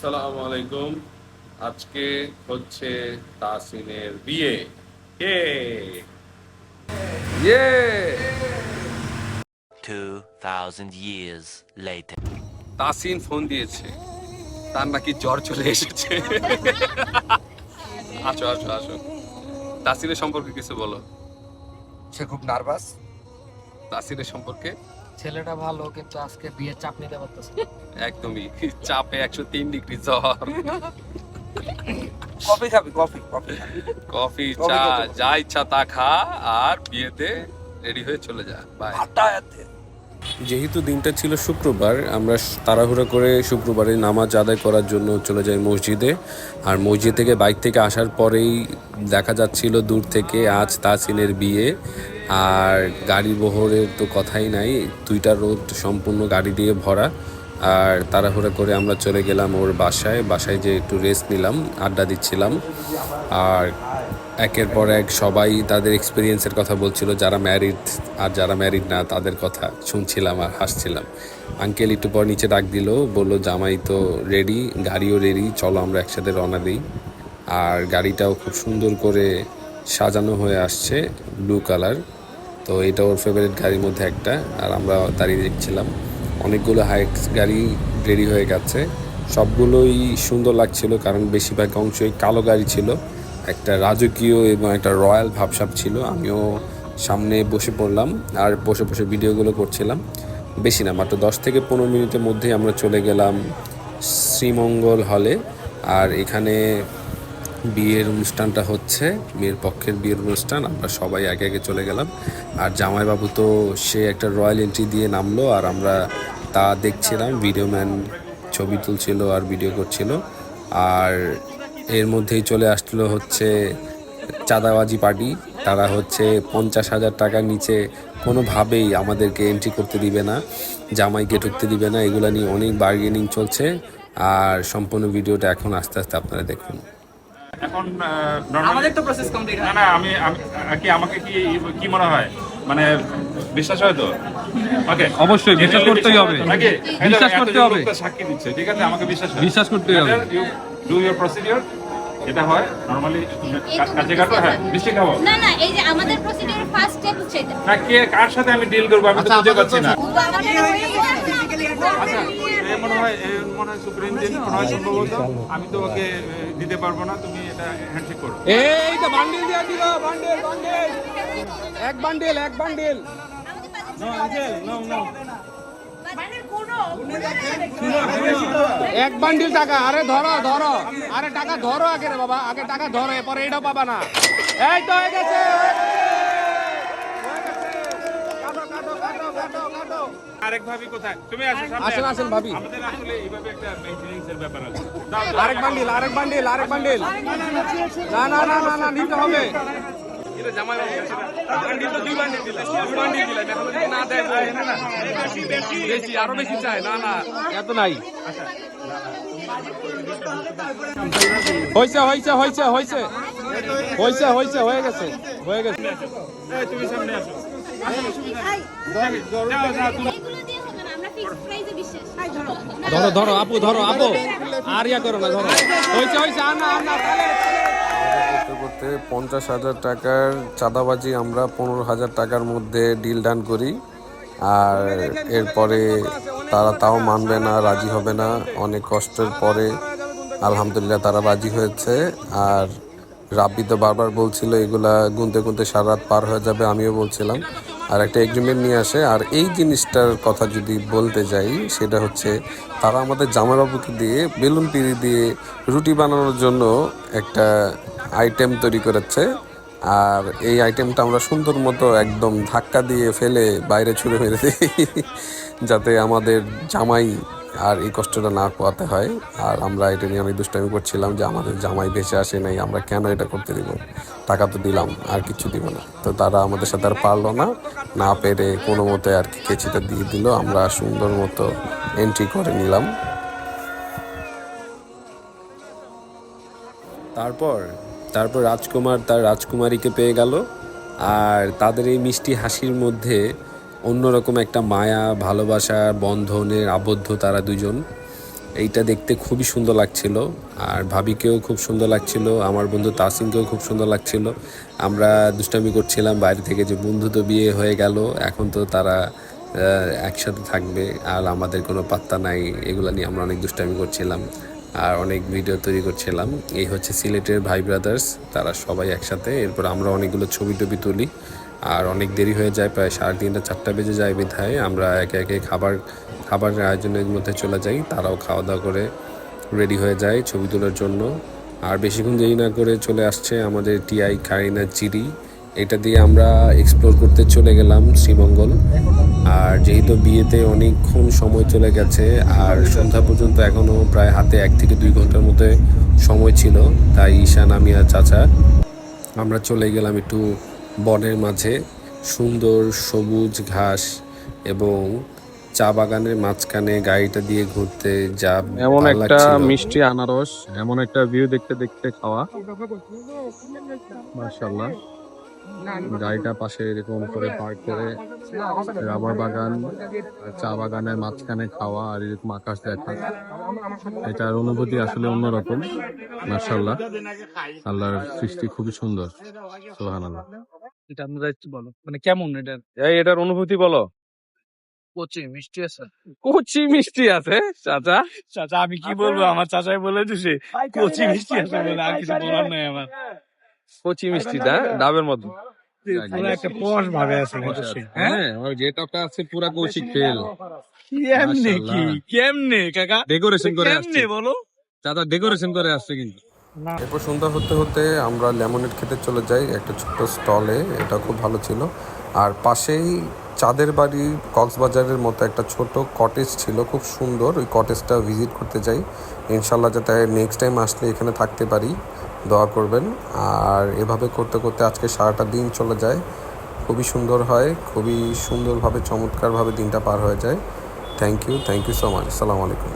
আসসালামু আলাইকুম। আজকে হচ্ছে তাসিনের বিয়ে। কে ইয়ে 2000 years later. তাসিন ফোন দিয়েছে, তার নাকি জ্বর চলে এসেছে। আসো আসো আসো, তাসিনের সম্পর্কে কিছু বলো। সে খুব নার্ভাস। তাসিনের সম্পর্কে ছেলেটা ভালো, কিন্তু আজকে বিয়ের চাপ নিতে পারতেছে না। একদমই চাপে 103 ডিগ্রি জ্বর। কফি খাবি? কফি কফি কফি কফি চা কত? যা ইচ্ছা তা খা, আর বিয়েতে রেডি হয়ে চলে যা। বাই। হাঁটায়াতে যেহেতু দিনটা ছিল শুক্রবার, আমরা তাড়াহুড়ো করে শুক্রবারে নামাজ আদায় করার জন্য চলে যাই মসজিদে। আর মসজিদ থেকে বাইক থেকে আসার পরেই দেখা যাচ্ছিল দূর থেকে আজ তাসিনের বিয়ে। আর গাড়ি বহরের তো কথাই নাই, 2টা রোড সম্পূর্ণ গাড়ি দিয়ে ভরা। আর তাড়াহুড়ো করে আমরা চলে গেলাম ওর বাসায় যে একটু রেস্ট নিলাম, আড্ডা দিচ্ছিলাম। আর একের পর এক সবাই তাদের এক্সপিরিয়েন্সের কথা বলছিল, যারা ম্যারিড আর যারা ম্যারিড না তাদের কথা শুনছিলাম আর হাসছিলাম। আঙ্কেল একটু পর নিচে ডাক দিল, বললো জামাই তো রেডি, গাড়িও রেডি, চলো আমরা একসাথে রওনা দিই। আর গাড়িটাও খুব সুন্দর করে সাজানো হয়ে আসছে, ব্লু কালার। তো এটা ওর ফেভারিট গাড়ির মধ্যে একটা। আর আমরা দাঁড়িয়ে দেখছিলাম, অনেকগুলো হাইক্স গাড়ি রেডি হয়ে গেছে। সবগুলোই সুন্দর লাগছিল, কারণ বেশিরভাগ অংশই কালো গাড়ি ছিল। একটা রাজকীয় এবং একটা রয়্যাল ভাবসাব ছিল। আমিও সামনে বসে পড়লাম আর বসে বসে ভিডিওগুলো করছিলাম। বেশি না, মাত্র 10 থেকে 15 মিনিটের মধ্যেই আমরা চলে গেলাম শ্রীমঙ্গল হলে। আর এখানে বিয়ের অনুষ্ঠানটা হচ্ছে, মেয়ের পক্ষের বিয়ের অনুষ্ঠান। আমরা সবাই আগে আগে চলে গেলাম। আর জামাইবাবু তো সে একটা রয়্যাল এন্ট্রি দিয়ে নামলো, আর আমরা তা দেখছিলাম। ভিডিও ম্যান ছবি তুলছিল আর ভিডিও করছিল। আর এর মধ্যেই চলে আসলো হচ্ছে চাঁদাবাজি পার্টি। তারা হচ্ছে 50,000 টাকার নিচে কোনোভাবেই আমাদেরকে এন্ট্রি করতে দিবে না, জামাইকে ঢুকতে দিবে না। এগুলো নিয়ে অনেক বার্গেনিং চলছে। আর সম্পূর্ণ ভিডিওটা এখন আস্তে আস্তে আপনারা দেখুন। এখন আমাদের তো প্রসেস কমপ্লিট না না আমি কি আমাকে কি কি মনে হয়, মানে বিশ্বাস হয় তো? ওকে, অবশ্যই বিশ্বাস করতেই হবে। নাকি বিশ্বাস করতে হবে। সাক্ষী দিচ্ছে, ঠিক আছে, আমাকে বিশ্বাস বিশ্বাস করতেই হবে। Do your procedure. এটা হয় নরমালি কাছে কাটো। হ্যাঁ, মিষ্টি খাবো না না, এই যে আমাদের প্রসিডিউর ফার্স্ট স্টেপ হচ্ছে এটা। না, কে কার সাথে আমি ডিল করবো আমি তো বুঝতে পারছি না। আচ্ছা, এ মনে হয় সুপ্রিনটেন্ডেন্ট, মনে হয় সম্ভবত। আমি তো ওকে দিতে পারবো না, তুমি এটা হ্যান্ডশেক করো। এই তো বান্ডিল দিয়ে দিল, বান্ডিল বান্ডিল, এক বান্ডিল এক বান্ডিল। এক বান্ডিল টাকা। আরে ধরো ধরো, আরে টাকা ধরো আগে রে বাবা, আগে টাকা ধরো, এরপরে এটাও পাবা না। এই তো হয়ে গেছে, কাটো কাটো কাটো কাটো কাটো। আরেক ভাবি কোথায়? তুমি আসো সামনে। আসেন আসেন ভাবি। আমাদের আসলে এইভাবে একটা মেইনটেনেন্স এর ব্যাপার আছে। আরেক বান্ডিল আরেক বান্ডিল আরেক বান্ডিল। না না না না না, নিতে হবে। বান্ডিল তো 2 বান্ডিল দিলাম, 2 বান্ডিল দিলাম। এখন যদি না দেয় বেশি, আরো বেশি চাই। না না, এত নাই। হয়েছে হয়েছে হয়েছে হয়েছে হয়েছে হয়েছে, হয়ে গেছে হয়ে গেছে। তুমি সামনে আসো। এগুলো দিয়ে হবে না, আমরা ফিক্সড প্রাইসে বিশ্বাস। ধরো ধরো আপু, ধরো আপু, আর ইয়া করো না, ধরো। হয়েছে হয়েছে, আর না আর না। করতে করতে 50,000 টাকার চাঁদাবাজি আমরা 15,000 টাকার মধ্যে ডিল ডান করি। আর এরপরে তারা তাও মানবে না, রাজি হবে না। অনেক কষ্টের পরে আলহামদুলিল্লাহ তারা রাজি হয়েছে। আর রাব্বি তো বারবার বলছিল এগুলা গুনতে গুনতে সারা রাত পার হয়ে যাবে, আমিও বলছিলাম। আর একটা এগ্রিমেন্ট নিয়ে আসে। আর এই জিনিসটার কথা যদি বলতে যাই, সেটা হচ্ছে তারা আমাদের জামাইবাবুকে দিয়ে বেলুন পিড়ি দিয়ে রুটি বানানোর জন্য একটা আইটেম তৈরি করেছে। আর এই আইটেমটা আমরা সুন্দর মতো একদম ধাক্কা দিয়ে ফেলে বাইরে ছুঁড়ে মেরে দিই, যাতে আমাদের জামাই আর এই কষ্টটা না পোয়াতে হয়। আর আমরা এটা নিয়ে অনেক দুষ্টামি করছিলাম যে আমাদের জামাই ভেসে আসে নাই, আমরা কেন এটা করতে দিব, টাকা তো দিলাম, আর কিছু দিব না। তো তারা আমাদের সাথে আর পারলো না, না পেরে কোনো মতে আর কি কেচিটা দিয়ে দিল। আমরা সুন্দর মতো এন্ট্রি করে নিলাম। তারপর রাজকুমার তার রাজকুমারীকে পেয়ে গেল। আর তাদের এই মিষ্টি হাসির মধ্যে অন্যরকম একটা মায়া, ভালোবাসা, বন্ধনের আবদ্ধ তারা দুজন। এইটা দেখতে খুবই সুন্দর লাগছিল। আর ভাবিকেও খুব সুন্দর লাগছিল, আমার বন্ধু তাসিমকেও খুব সুন্দর লাগছিল। আমরা দুষ্টামি করছিলাম বাইরে থেকে যে বন্ধু তো বিয়ে হয়ে গেল, এখন তো তারা একসাথে থাকবে আর আমাদের কোনো পাত্তা নাই। এগুলো নিয়ে আমরা অনেক দুষ্টামি করছিলাম আর অনেক ভিডিও তৈরি করছিলাম। এই হচ্ছে সিলেটের ভাই ব্রাদার্স, তারা সবাই একসাথে। এরপর আমরা অনেকগুলো ছবি টবি তুলি আর অনেক দেরি হয়ে যায়, প্রায় 3:30 4টা বেজে যায় বিধায় আমরা একে একে খাবারের আয়োজনের মধ্যে চলে যাই। তারাও খাওয়া দাওয়া করে রেডি হয়ে যায় ছবি তোলার জন্য। আর বেশিক্ষণ দেরি না করে চলে আসছে আমাদের টিআই কারিনা চিরি। এটা দিয়ে আমরা এক্সপ্লোর করতে চলে গেলাম শ্রীমঙ্গল। আর যেহেতু বিয়েতে অনেকক্ষণ সময় চলে গেছে আর সন্ধ্যা পর্যন্ত এখনও প্রায় হাতে 1 থেকে 2 ঘন্টার মধ্যে সময় ছিল, তাই ঈশান, আমি আর চাচা আমরা চলে গেলাম একটু বনের মাঝে। সুন্দর সবুজ ঘাস এবং চা বাগানের মাঝখানে গাড়িটা দিয়ে ঘুরতে যা এমন ভালো একটা লাগছিল। মিষ্টি আনারস, এমন একটা ভিউ দেখতে দেখতে খাওয়া, মাশাআল্লাহ। গাড়িটা পাশে এরকম করে পার্ক করে রাবার বাগান, চা বাগানের মাঝখানে খাওয়া আর এরকম আকাশ দেখা, এটার অনুভূতি আসলে অন্যরকম। মাশাআল্লাহ, আল্লাহর সৃষ্টি খুবই সুন্দর। সুবহানাল্লাহ। এটা আপনারা একটু বলো, মানে কেমন এটা? এটার অনুভূতি বলো। কচি মিষ্টি আছে। কচি মিষ্টি আছে চাচা? চাচা আমি কি বলবো, আমার চাচাই বলে দিছে কচি মিষ্টি আছে বলে, আর কিছু বলার নাই আমার। কচি মিষ্টিটা ডাবের মতো পুরো একটা পশ ভাবে আছে অবশ্যই। হ্যাঁ, ওর গেটআপটা আছে পুরা কৌশিক ফেল। কেমনে কি মাশাআল্লাহ। কেমনে কাকা ডেকোরেশন করে আসছে কেমনে বলো? চাচা, ডেকোরেশন করে আসছে কিন্তু। এরপর সন্ধ্যা হতে হতে আমরা লেমনেড খেতে চলে যাই একটা ছোট্ট স্টলে। এটা খুব ভালো ছিল। আর পাশেই চাঁদের বাড়ি কক্সবাজারের মতো একটা ছোট কটেজ ছিল, খুব সুন্দর। ওই কটেজটা ভিজিট করতে যাই, ইনশাল্লাহ যাতে নেক্সট টাইম আসলে এখানে থাকতে পারি। দোয়া করবেন। আর এভাবে করতে করতে আজকে সারাটা দিন চলে যায়, খুবই সুন্দর হয়, খুবই সুন্দরভাবে চমৎকারভাবে দিনটা পার হয়ে যায়। Thank you so much. আসসালামু আলাইকুম।